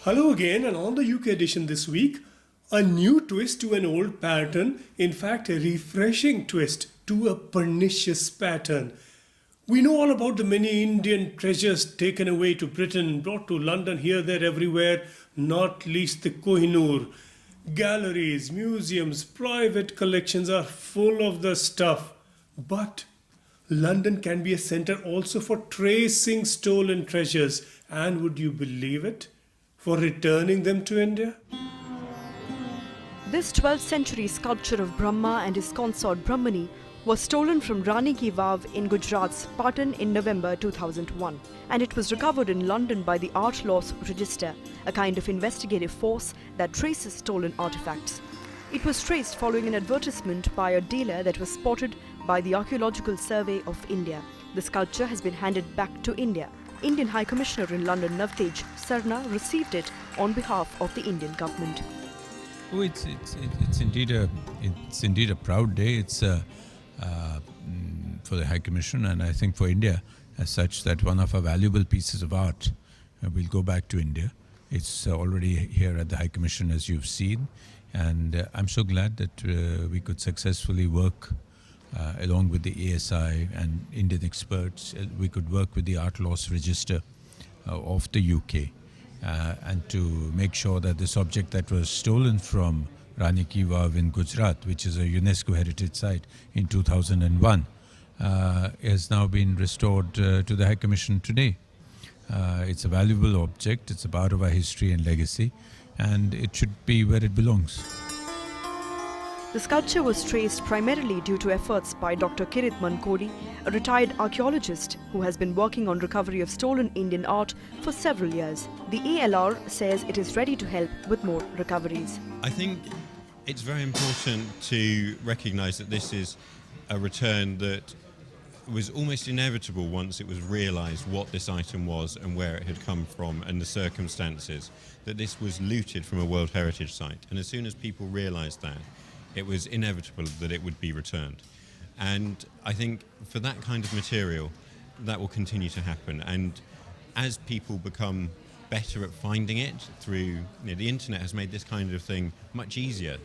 Hello again, and on the UK edition this week, a new twist to an old pattern, in fact, a refreshing twist to a pernicious pattern. We know all about the many Indian treasures taken away to Britain, brought to London, here, there, everywhere, not least the Kohinoor. Galleries, museums, private collections are full of the stuff. But London can be a centre also for tracing stolen treasures, and would you believe it? For returning them to India? This 12th century sculpture of Brahma and his consort Brahmani was stolen from Rani Ki Vav in Gujarat's Patan in November 2001, and it was recovered in London by the Art Loss Register, a kind of investigative force that traces stolen artifacts. It was traced following an advertisement by a dealer that was spotted by the Archaeological Survey of India. The sculpture has been handed back to India. Indian High Commissioner in London Navtej Sarna received it on behalf of the Indian government. Oh, it's indeed a proud day. It's for the High Commission, and I think for India as such, that one of our valuable pieces of art will go back to India. It's already here at the High Commission, as you've seen, and I'm so glad that we could successfully work along with the ASI and Indian experts. We could work with the Art Loss Register of the UK and to make sure that this object that was stolen from Rani Ki Vav in Gujarat, which is a UNESCO heritage site in 2001, has now been restored to the High Commission today. It's a valuable object, it's a part of our history and legacy, and it should be where it belongs. The sculpture was traced primarily due to efforts by Dr. Kirit Mankodi, a retired archaeologist who has been working on recovery of stolen Indian art for several years. The ALR says it is ready to help with more recoveries. I think it's very important to recognise that this is a return that was almost inevitable once it was realised what this item was and where it had come from and the circumstances, that this was looted from a World Heritage Site. And as soon as people realised that, it was inevitable that it would be returned. And I think for that kind of material, that will continue to happen. And as people become better at finding it through, the internet has made this kind of thing much easier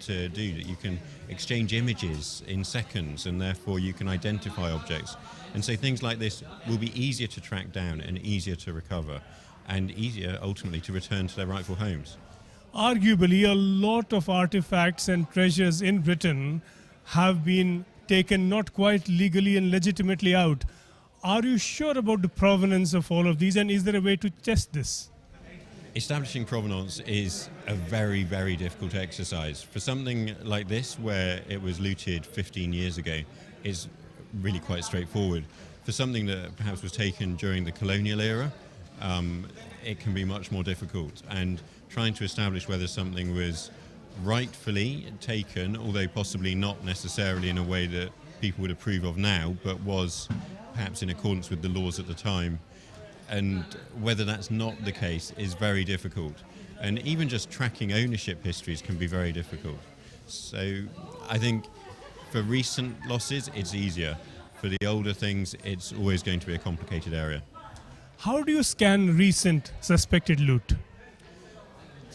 to do, that you can exchange images in seconds and therefore you can identify objects. And so things like this will be easier to track down and easier to recover and easier ultimately to return to their rightful homes. Arguably, a lot of artifacts and treasures in Britain have been taken not quite legally and legitimately out. Are you sure about the provenance of all of these, and is there a way to test this? Establishing provenance is a very, very difficult exercise. For something like this, where it was looted 15 years ago, is really quite straightforward. For something that perhaps was taken during the colonial era, it can be much more difficult. And trying to establish whether something was rightfully taken, although possibly not necessarily in a way that people would approve of now, but was perhaps in accordance with the laws at the time, and whether that's not the case is very difficult. And even just tracking ownership histories can be very difficult. So I think for recent losses, it's easier. For the older things, it's always going to be a complicated area. How do you scan recent suspected loot?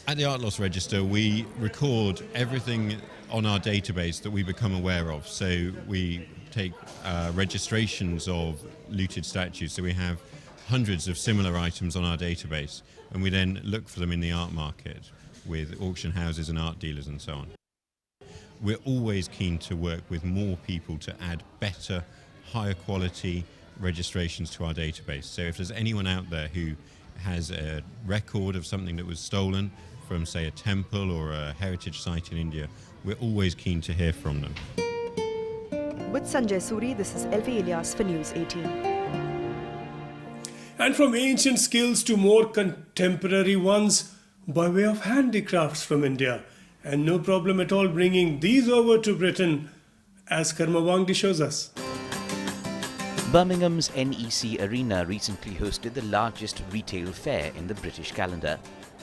At the Art Loss Register, we record everything on our database that we become aware of. So we take registrations of looted statues. So we have hundreds of similar items on our database, and we then look for them in the art market with auction houses and art dealers and so on. We're always keen to work with more people to add better, higher quality registrations to our database. So if there's anyone out there who has a record of something that was stolen from, say, a temple or a heritage site in India, we're always keen to hear from them. With Sanjay Suri, this is LV Ilyas for News 18. And from ancient skills to more contemporary ones by way of handicrafts from India. And no problem at all bringing these over to Britain, as Karma Wangdi shows us. Birmingham's NEC Arena recently hosted the largest retail fair in the British calendar.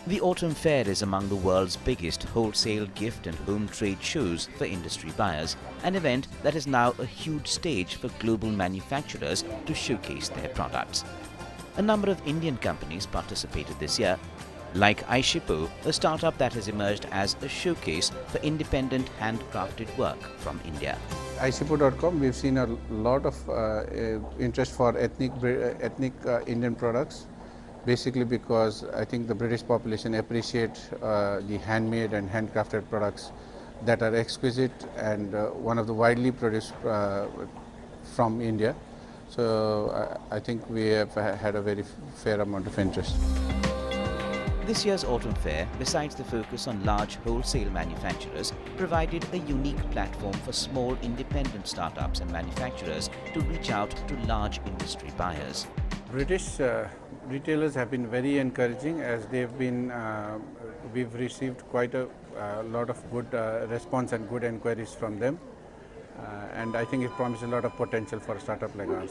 The Autumn Fair is among the world's biggest wholesale gift and home trade shows for industry buyers, an event that is now a huge stage for global manufacturers to showcase their products. A number of Indian companies participated this year. like iShippo, a startup that has emerged as a showcase for independent handcrafted work from India. iShippo.com, we've seen a lot of interest for ethnic Indian products, basically because I think the British population appreciate the handmade and handcrafted products that are exquisite and one of the widely produced from India. So I think we have had a very fair amount of interest. This year's Autumn Fair, besides the focus on large wholesale manufacturers, provided a unique platform for small independent startups and manufacturers to reach out to large industry buyers. British retailers have been very encouraging, as they've been, we've received quite a lot of good response and good inquiries from them. And I think it promises a lot of potential for a startup like ours.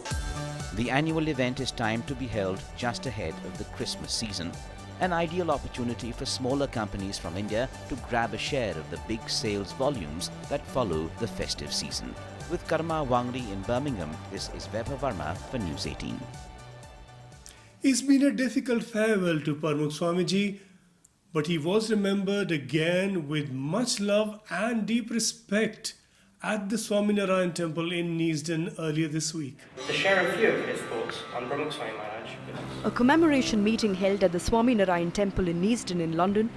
The annual event is timed to be held just ahead of the Christmas season, an ideal opportunity for smaller companies from India to grab a share of the big sales volumes that follow the festive season. With Karma Wangri in Birmingham, this is Vaibhav Verma for News 18. It's been a difficult farewell to Pramukh Swamiji, but he was remembered again with much love and deep respect at the Swaminarayan temple in Neasden earlier this week. To share a few of his thoughts on Pramukh Swami Maharaj. A commemoration meeting held at the Swaminarayan temple in Neasden in London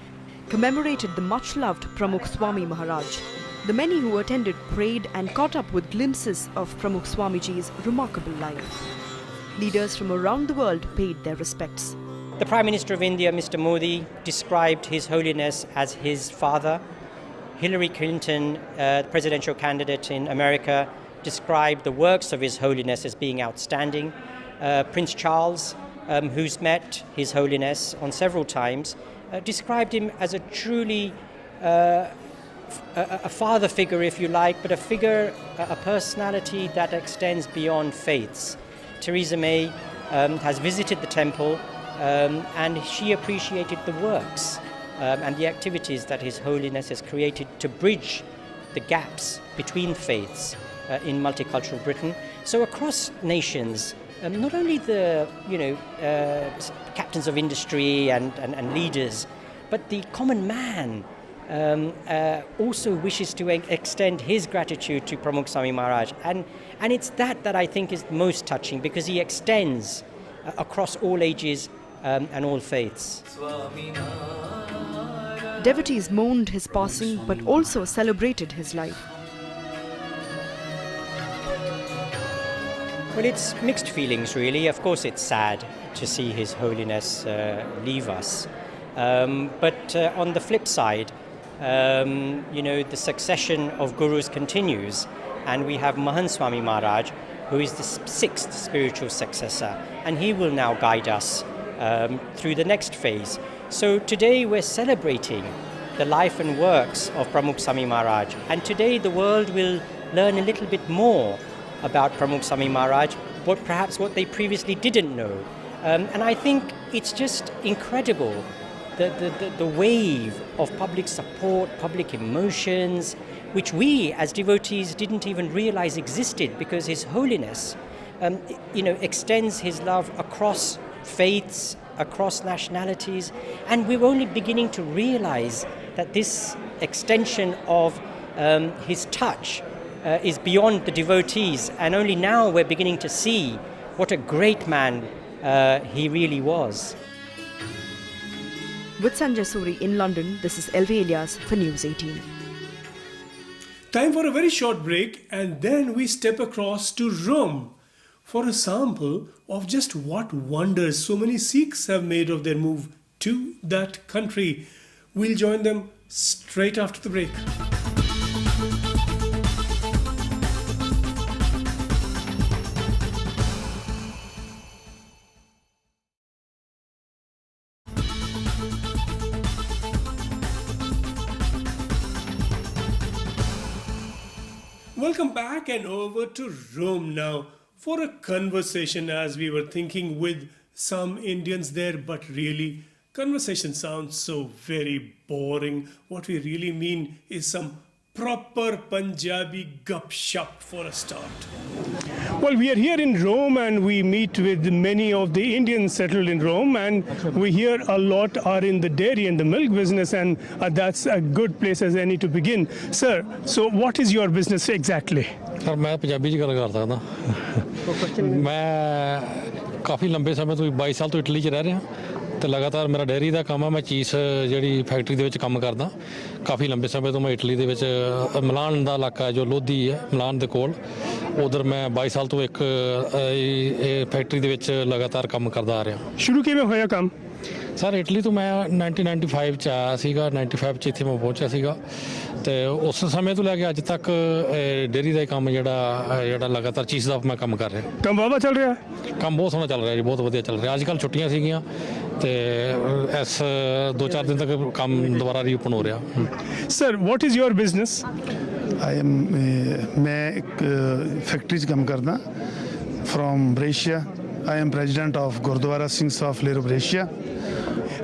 commemorated the much-loved Pramukh Swami Maharaj. The many who attended prayed and caught up with glimpses of Pramukh Swamiji's remarkable life. Leaders from around the world paid their respects. The Prime Minister of India, Mr. Modi, described His Holiness as his father. Hillary Clinton, the presidential candidate in America, described the works of His Holiness as being outstanding. Prince Charles, who's met His Holiness on several times, described him as a truly a father figure, if you like, but a figure, a personality that extends beyond faiths. Theresa May has visited the temple and she appreciated the works and the activities that His Holiness has created to bridge the gaps between faiths in multicultural Britain. So across nations, not only the captains of industry and leaders, but the common man also wishes to extend his gratitude to Pramukh Swami Maharaj. And it's that I think is most touching, because he extends across all ages and all faiths. Devotees mourned his passing but also celebrated his life. Well, it's mixed feelings, really. Of course, it's sad to see His Holiness leave us. But on the flip side, the succession of gurus continues, and we have Mahant Swami Maharaj, who is the sixth spiritual successor, and he will now guide us through the next phase. So today we're celebrating the life and works of Pramukh Swami Maharaj, and today the world will learn a little bit more about Pramukh Swami Maharaj, perhaps what they previously didn't know. And I think it's just incredible, the wave of public support, public emotions, which we as devotees didn't even realize existed, because His Holiness extends his love across faiths, across nationalities, and we're only beginning to realize that this extension of his touch is beyond the devotees, and only now we're beginning to see what a great man he really was. With Sanjay Suri in London, this is LV Elias for News 18. Time for a very short break, and then we step across to Rome for a sample of just what wonders so many Sikhs have made of their move to that country. We'll join them straight after the break. Welcome back and over to Rome now for a conversation, as we were thinking with some Indians there, but really conversation sounds so very boring. What we really mean is some proper Punjabi gup shup for a start. Well, we are here in Rome and we meet with many of the Indians settled in Rome, and we hear a lot are in the dairy and the milk business, and that's a good place as any to begin. Sir, so what is your business exactly? Sir ਮੈਂ ਪੰਜਾਬੀ 'ਚ ਗੱਲ ਕਰ ਸਕਦਾ ਮੈਂ ਕਾਫੀ ਲੰਬੇ ਸਮੇਂ ਤੋਂ 22 ਸਾਲ ਤੋਂ ਇਟਲੀ 'ਚ ਰਹਿ ਰਿਹਾ ਤੇ ਲਗਾਤਾਰ ਮੇਰਾ ਡੇਅਰੀ ਦਾ ਕੰਮ ਆ। ਮੈਂ ਚੀਜ਼ ਜਿਹੜੀ ਫੈਕਟਰੀ ਦੇ ਵਿੱਚ ਕੰਮ ਕਰਦਾ ਕਾਫੀ ਲੰਬੇ ਸਮੇਂ ਤੋਂ। ਮੈਂ ਇਟਲੀ ਦੇ ਵਿੱਚ ਮਿਲਾਨ ਦਾ ਇਲਾਕਾ ਜੋ ਲੋਧੀ ਹੈ ਮਿਲਾਨ ਦੇ ਕੋਲ, ਉਧਰ ਮੈਂ 22 ਸਾਲ ਤੋਂ ਇੱਕ ਫੈਕਟਰੀ ਦੇ ਵਿੱਚ ਲਗਾਤਾਰ ਕੰਮ ਕਰਦਾ ਆ ਰਿਹਾ। ਸ਼ੁਰੂ ਕਿਵੇਂ ਹੋਇਆ ਕੰਮ? ਸਰ ਇਟਲੀ ਤੋਂ ਮੈਂ 1995 'ਚ ਆਇਆ ਸੀਗਾ, 95 'ਚ ਇੱਥੇ ਮੈਂ ਪਹੁੰਚਿਆ ਸੀਗਾ ਤੇ ਉਸ ਸਮੇਂ ਤੋਂ ਲੈ ਕੇ ਅੱਜ ਤੱਕ ਡੇਅਰੀ ਦਾ ਕੰਮ ਜਿਹੜਾ ਲਗਾਤਾਰ ਚੀਜ਼ ਦਾ ਮੈਂ ਕੰਮ ਕਰ ਰਿਹਾ। ਕੰਮ ਵਾਵਾ ਚੱਲ ਰਿਹਾ? ਕੰਮ ਬਹੁਤ ਸੋਹਣਾ ਚੱਲ ਰਿਹਾ ਜੀ, ਬਹੁਤ ਵਧੀਆ ਚੱਲ ਰਿਹਾ। ਅੱਜ ਕੱਲ੍ਹ ਛੁੱਟੀਆਂ ਸੀਗੀਆਂ ਤੇ ਇਸ 2-4 ਦਿਨ ਤੱਕ ਕੰਮ ਦੁਬਾਰਾ ਰੀਓਪਨ ਹੋ ਰਿਹਾ। Sir what is your business? ਮੈਂ ਇੱਕ ਫੈਕਟਰੀ 'ਚ ਕੰਮ ਕਰਦਾ from Brescia. I am president of Gurdwara Singhs of Lero Brescia.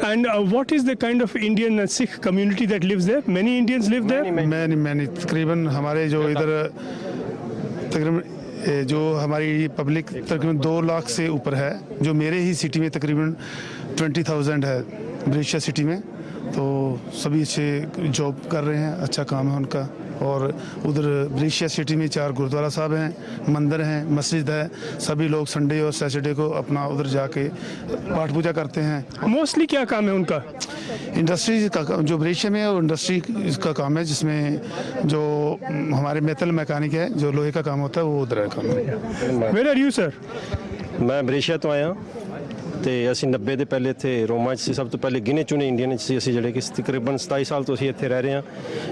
And what is the kind of Indian Sikh community that lives there? Many Indians live there? Many तकरीबन हमारे जो इधर तकरीबन जो हमारी पब्लिक तकरीबन 2 लाख से ऊपर है, जो मेरे ही सिटी में तकरीबन 20,000 है ब्रेशिया सिटी में। तो सभी अच्छे जॉब कर रहे हैं, अच्छा काम है उनका। और उधर ब्रेशिया सिटी में 4 गुरुद्वारा साहब हैं, मंदिर हैं, मस्जिद है। सभी लोग संडे और सैटरडे को अपना उधर जाके पाठ पूजा करते हैं। मोस्टली क्या काम है उनका? इंडस्ट्री का जो ब्रेशिया में है वो इंडस्ट्री का काम है, जिसमें जो हमारे मेटल मैकेनिक है, जो लोहे का काम होता है वो उधर है काम है। Where are you, sir? मैं ब्रेशिया तो आया ਤੇ ਅਸੀਂ 90 ਦੇ ਪਹਿਲੇ ਇੱਥੇ ਰੋਮਾ 'ਚ ਸੀ, ਸਭ ਤੋਂ ਪਹਿਲੇ ਗਿਨੇ ਚੁਣੇ ਇੰਡੀਅਨ 'ਚ ਸੀ ਅਸੀਂ, ਜਿਹੜੇ ਕਿ ਤਕਰੀਬਨ 27 ਸਾਲ ਤੋਂ ਅਸੀਂ ਇੱਥੇ ਰਹਿ ਰਹੇ ਹਾਂ।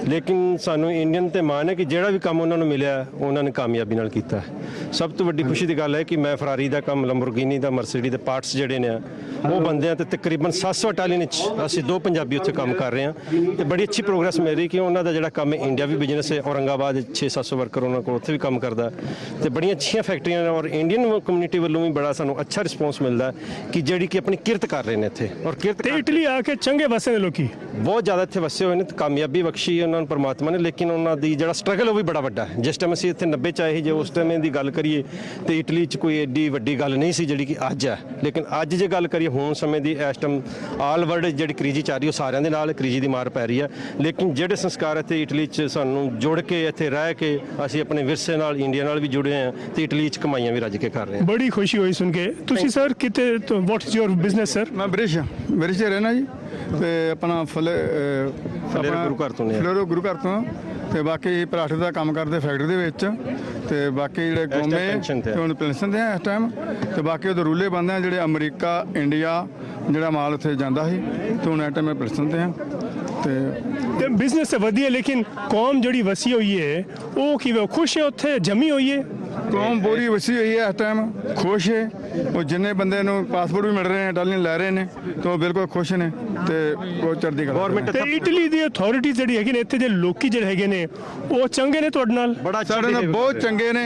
ਲੇਕਿਨ ਸਾਨੂੰ ਇੰਡੀਅਨ ਤੇ ਮਾਣ ਹੈ ਕਿ ਜਿਹੜਾ ਵੀ ਕੰਮ ਉਹਨਾਂ ਨੂੰ ਮਿਲਿਆ ਉਹਨਾਂ ਨੇ ਕਾਮਯਾਬੀ ਨਾਲ ਕੀਤਾ। ਸਭ ਤੋਂ ਵੱਡੀ ਖੁਸ਼ੀ ਦੀ ਗੱਲ ਹੈ ਕਿ ਮੈਂ ਫਰਾਰੀ ਦਾ ਕੰਮ, ਲੰਬੋਰਗਿਨੀ ਦਾ, ਮਰਸੀਡੀ ਦੇ ਪਾਰਟਸ ਜਿਹੜੇ ਨੇ ਉਹ ਬੰਦੇ ਆ ਤੇ ਤਕਰੀਬਨ 700 ਇਟਾਲੀਅਨ 'ਚ ਅਸੀਂ 2 ਪੰਜਾਬੀ ਉੱਥੇ ਕੰਮ ਕਰ ਰਹੇ ਹਾਂ ਤੇ ਬੜੀ ਅੱਛੀ ਪ੍ਰੋਗਰੈਸ ਮਿਲ ਰਹੀ ਕਿ ਉਹਨਾਂ ਦਾ ਜਿਹੜਾ ਕੰਮ ਹੈ ਇੰਡੀਆ ਵੀ ਬਿਜ਼ਨਸ ਹੈ। ਔਰੰਗਾਬਾਦ 600-700 ਵਰਕਰ ਉਹਨਾਂ ਕੋਲ ਉੱਥੇ ਵੀ ਕੰਮ ਕਰਦਾ ਤੇ ਬੜੀਆਂ ਅੱਛੀਆਂ ਫੈਕਟਰੀਆਂ ਨੇ। ਔਰ ਇੰਡੀਅਨ ਕਮਿਊਨਿਟੀ ਵੱਲੋਂ ਵੀ ਬੜਾ ਸਾਨੂੰ ਅੱਛਾ ਰਿਸਪੌਂਸ ਮਿਲਦਾ ਕਿ ਜਿਹੜੀ ਕਿ ਆਪਣੀ ਕਿਰਤ ਕਰ ਰਹੇ ਨੇ ਇੱਥੇ। ਔਰ ਕਿਰਤ ਤੇ ਇਟਲੀ ਆ ਕੇ ਚੰਗੇ ਵਸੇ ਨੇ ਲੋਕੀ, ਬਹੁਤ ਜ਼ਿਆਦਾ ਇੱਥੇ ਵਸੇ ਹੋਏ ਨੇ ਤੇ ਕਾਮਯਾਬੀ ਬਖਸ਼ੀ ਉਹਨਾਂ ਨੂੰ ਪਰਮਾਤਮਾ ਨੇ। ਲੇਕਿਨ ਉਹਨਾਂ ਦੀ ਜਿਹੜਾ ਸਟਰਗਲ ਉਹ ਵੀ ਬੜਾ ਵੱਡਾ ਹੈ। ਜਿਸ ਟਾਈਮ ਅਸੀਂ ਇੱਥੇ 90 ਚ ਆਏ, ਜੇ ਉਸ ਟਾਈਮ ਦੀ ਗੱਲ ਕਰੀਏ ਤੇ ਇਟਲੀ 'ਚ ਕੋਈ ਐਡੀ ਵੱਡੀ ਗੱਲ ਨਹੀਂ ਸੀ ਜਿਹੜੀ ਕਿ ਅੱਜ ਹੈ। ਲੇਕਿਨ ਅੱਜ ਜੇ ਗੱਲ ਕਰੀਏ ਹੁਣ ਸਮੇਂ ਦੀ, ਇਸ ਟਾਈਮ ਆਲ ਵਰਲਡ ਜਿਹੜੀ ਕ੍ਰੀਜੀ ਚੱਲ ਰਹੀ ਉਹ ਸਾਰਿਆਂ ਦੇ ਨਾਲ ਕ੍ਰੀਜੀ ਦੀ ਮਾਰ ਪੈ ਰਹੀ ਹੈ। ਲੇਕਿਨ ਜਿਹੜੇ ਸੰਸਕਾਰ ਇੱਥੇ ਇਟਲੀ 'ਚ ਸਾਨੂੰ ਜੁੜ ਕੇ ਇੱਥੇ ਰਹਿ ਕੇ ਅਸੀਂ ਆਪਣੇ ਵਿਰਸੇ ਨਾਲ, ਇੰਡੀਆ ਨਾਲ ਵੀ ਜੁੜੇ ਹਾਂ ਤੇ ਇਟਲੀ 'ਚ ਕਮਾਈਆਂ ਵੀ ਰੱਜ ਕੇ ਕਰ ਰਹੇ ਹਾਂ। ਬੜੀ ਖੁਸ਼ੀ ਹੋਈ ਸੁਣ ਕੇ। ਤੁਸੀਂ ਸਰ ਕਿਤੇ, what is your business sir? ਮੈਂ ਬ੍ਰਿਸ਼ ਰਹਿਣਾ ਜੀ ਤੇ ਆਪਣਾ ਗੁਰੂ ਘਰ ਤੋਂ ਨੇ, ਫਲੇਰੋ ਗੁਰੂ ਘਰ ਤੋਂ। ਤੇ ਬਾਕੀ ਪਰਾਠੇ ਦਾ ਕੰਮ ਕਰਦੇ ਫੈਕਟਰੀ ਦੇ ਵਿੱਚ ਤੇ ਬਾਕੀ ਜਿਹੜੇ ਗੋਮੇ ਤੇ ਹੁਣ ਪੈਨਸ਼ਨ ਦੇ ਆ ਇਸ ਟਾਈਮ। ਤੇ ਬਾਕੀ ਉਹਦੇ ਰੂਲੇ ਬੰਦੇ ਆ ਜਿਹੜੇ ਅਮਰੀਕਾ, ਇੰਡੀਆ ਜਿਹੜਾ ਮਾਲ ਉੱਥੇ ਜਾਂਦਾ ਸੀ ਤੇ ਹੁਣ ਇਸ ਟਾਈਮ ਪੈਨਸ਼ਨ ਤੇ ਆ। ਤੇ ਬਿਜ਼ਨਸ ਤਾਂ ਵਧੀਆ, ਲੇਕਿਨ ਕੌਮ ਜਿਹੜੀ ਵਸੀ ਹੋਈ ਹੈ ਉਹ ਕਿਵੇਂ ਖੁਸ਼ ਹੈ? ਉੱਥੇ ਜੰਮੀ ਹੋਈ ਹੈ ਕੌਮ ਪੂਰੀ ਵਸੀ ਹੋਈ ਹੈ ਇਸ ਟਾਈਮ, ਖੁਸ਼ ਹੈ। ਉਹ ਜਿੰਨੇ ਬੰਦੇ ਨੂੰ ਪਾਸਪੋਰਟ ਵੀ ਮਿਲ ਰਹੇ ਨੇ, ਇਟਾਲੀਅਨ ਲੈ ਰਹੇ ਨੇ ਤੇ ਉਹ ਬਿਲਕੁਲ ਖੁਸ਼ ਨੇ ਤੇ ਬਹੁਤ ਚੜ੍ਹਦੀ ਕਲਾ। ਗਵਰਨਮੈਂਟ ਤੇ ਇਟਲੀ ਦੀ ਅਥਾਰਟੀਜ਼ ਜਿਹੜੀ ਹੈਗੀ ਨੇ, ਇੱਥੇ ਦੇ ਲੋਕੀ ਜਿਹੜੇ ਹੈਗੇ ਨੇ ਉਹ ਚੰਗੇ ਨੇ ਤੁਹਾਡੇ ਨਾਲ? ਸਾਡੇ ਨਾਲ ਬਹੁਤ ਚੰਗੇ ਨੇ।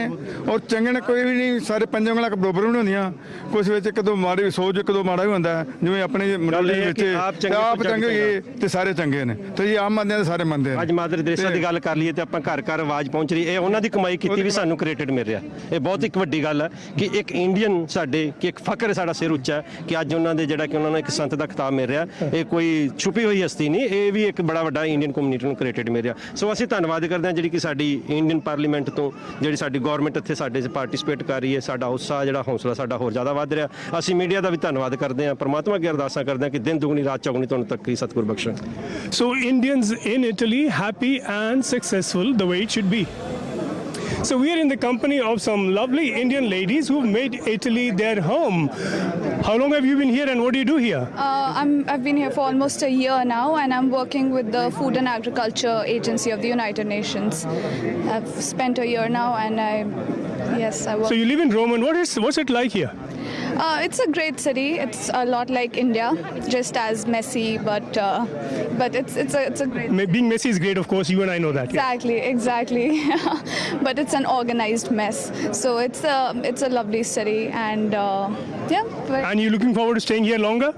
ਔਰ ਚੰਗੇ ਨੇ ਕੋਈ ਵੀ ਨਹੀਂ, ਸਾਰੇ ਪੰਜ ਉਂਗਲਾਂ ਬਰਾਬਰ ਨਹੀਂ ਹੁੰਦੀਆਂ। ਕੁਛ ਵਿੱਚ ਇੱਕ ਦੋ ਮਾੜੀ ਸੋਚ, ਇੱਕ ਦੋ ਮਾੜਾ ਵੀ ਹੁੰਦਾ। ਜਿਵੇਂ ਆਪਣੇ ਮੰਡਲੀ ਵਿੱਚ ਆਪ ਚੰਗੇ ਤੇ ਸਾਰੇ ਚੰਗੇ ਨੇ ਤੇ ਜੀ ਆਮ ਬੰਦੇ ਸਾਰੇ ਮੰਨਦੇ ਨੇ। ਅੱਜ ਮਾਦਰ ਦੇਸ਼ਾ ਦੀ ਗੱਲ ਕਰ ਲਈਏ ਤੇ ਆਪਾਂ ਘਰ ਘਰ ਆਵਾਜ਼ ਪਹੁੰਚ ਰਹੀ। ਇਹ ਉਹਨਾਂ ਦੀ ਕਮਾਈ ਕੀਤੀ ਵੀ ਸਾਨੂੰ ਕ੍ਰੈਡਿਟ ਮਿਲ ਰਿਹਾ। ਇਹ ਬਹੁਤ ਇੱਕ ਵੱਡੀ ਗੱਲ ਹੈ ਕਿ ਇੱਕ ਇੰਡੀਅਨ ਸਾਡੇ, ਕਿ ਇੱਕ ਫਖਰ ਹੈ, ਸਾਡਾ ਸਿਰ ਉੱਚਾ ਹੈ ਕਿ ਅੱਜ ਉਹਨਾਂ ਦੇ ਜਿਹੜਾ ਕਿ ਉਹਨਾਂ ਨੂੰ ਇੱਕ ਸੰਤ ਦਾ ਖਿਤਾਬ ਮਿਲ ਰਿਹਾ। ਇਹ ਕੋਈ ਛੁਪੀ ਹੋਈ ਹਸਤੀ ਨਹੀਂ, ਇਹ ਵੀ ਇੱਕ ਬੜਾ ਵੱਡਾ ਇੰਡੀਅਨ ਕਮਿਊਨਿਟੀ ਨੂੰ ਕ੍ਰੈਡਿਟ ਮਿਲ ਰਿਹਾ। ਸੋ ਅਸੀਂ ਧੰਨਵਾਦ ਕਰਦੇ ਹਾਂ ਜਿਹੜੀ ਕਿ ਸਾਡੀ ਇੰਡੀਅਨ ਪਾਰਲੀਮੈਂਟ ਤੋਂ, ਜਿਹੜੀ ਸਾਡੀ ਗਵਰਨਮੈਂਟ ਇੱਥੇ ਸਾਡੇ 'ਚ ਪਾਰਟਿਸਿਪੇਟ ਕਰ ਰਹੀ ਹੈ। ਸਾਡਾ ਉਤਸ਼ਾਹ, ਜਿਹੜਾ ਹੌਸਲਾ ਸਾਡਾ ਹੋਰ ਜ਼ਿਆਦਾ ਵੱਧ ਰਿਹਾ। ਅਸੀਂ ਮੀਡੀਆ ਦਾ ਵੀ ਧੰਨਵਾਦ ਕਰਦੇ ਹਾਂ, ਪਰਮਾਤਮਾ ਅੱਗੇ ਅਰਦਾਸਾਂ ਕਰਦੇ ਹਾਂ ਕਿ ਦਿਨ ਦੁਗਣੀ ਰਾਤ ਚੌਗੁਣੀ ਤੁਹਾਨੂੰ ਤੱਕੀ ਸਤਿਗੁਰ ਬਖਸ਼ਣ। ਸੋ Indians in Italy happy and successful the way it should be. So we are in the company of some lovely Indian ladies who've made Italy their home. How long have you been here and what do you do here? I've been here for almost a year now and I'm working with the Food and Agriculture Agency of the United Nations. I've spent a year now and I work. So you live in Rome and what's it like here? It's a great city. It's a lot like India, just as messy, but it's a great. Being messy is great, of course. You and I know that. Exactly. But it's an organized mess. So it's a lovely city, and yeah. And you looking forward to staying here longer?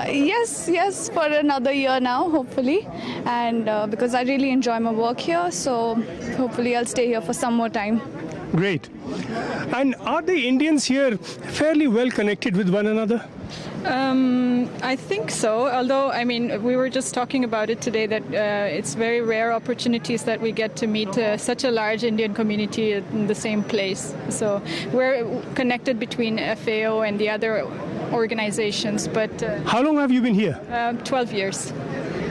Yes, for another year now, hopefully, and because I really enjoy my work here, so hopefully I'll stay here for some more time. Great. And are the Indians here fairly well connected with one another? I think so, although, I mean, we were just talking about it today that it's very rare opportunities that we get to meet such a large Indian community in the same place. So we're connected between FAO and the other organizations, but... How long have you been here? 12 years.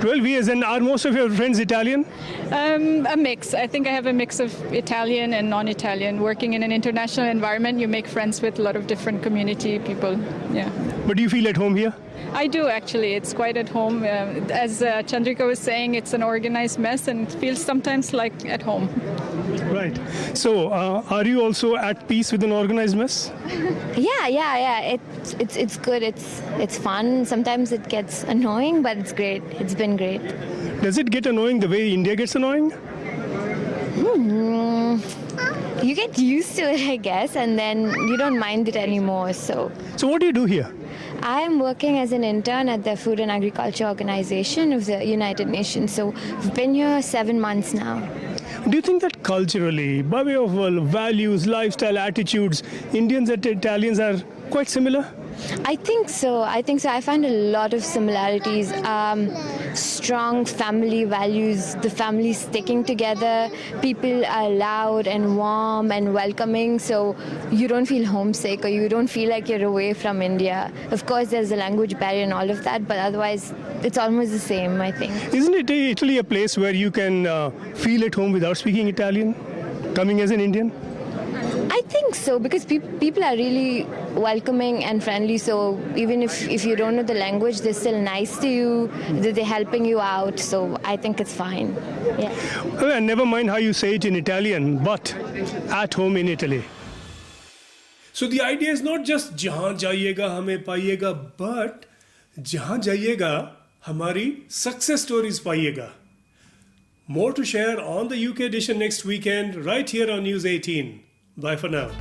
12 years, and are most of your friends Italian? A mix. I think I have a mix of Italian and non-Italian. Working in an international environment, you make friends with a lot of different community people. Yeah. But do you feel at home here? I do, actually. It's quite at home. As Chandrika was saying, it's an organized mess and it feels sometimes like at home. Right. So, are you also at peace with an organized mess? Yeah. It's good. It's fun. Sometimes it gets annoying, but it's great. It's been great. Does it get annoying the way India gets annoying? You get used to it, I guess, and then you don't mind it anymore. So what do you do here? I am working as an intern at the Food and Agriculture Organization of the United Nations. So I've been here 7 months now. Do you think that culturally, by way of values, lifestyle, attitudes, Indians and Italians are quite similar? I think so. I find a lot of similarities. Strong family values, the family sticking together. People are loud and warm and welcoming, so you don't feel homesick or you don't feel like you're away from India. Of course, there's a language barrier and all of that, but otherwise, it's almost the same, I think. Isn't Italy a place where you can feel at home without speaking Italian, coming as an Indian? I think so, because people are really welcoming and friendly, so even if you don't know the language, they're still nice to you, they're helping you out, so I think it's fine. Yeah. Well, never mind how you say it in Italian, but at home in Italy. So the idea is not just जहाँ जाइएगा हमें पाइएगा, but जहाँ जाइएगा हमारी success stories पाइएगा. More to share on the UK edition next weekend, right here on News 18. Bye for now.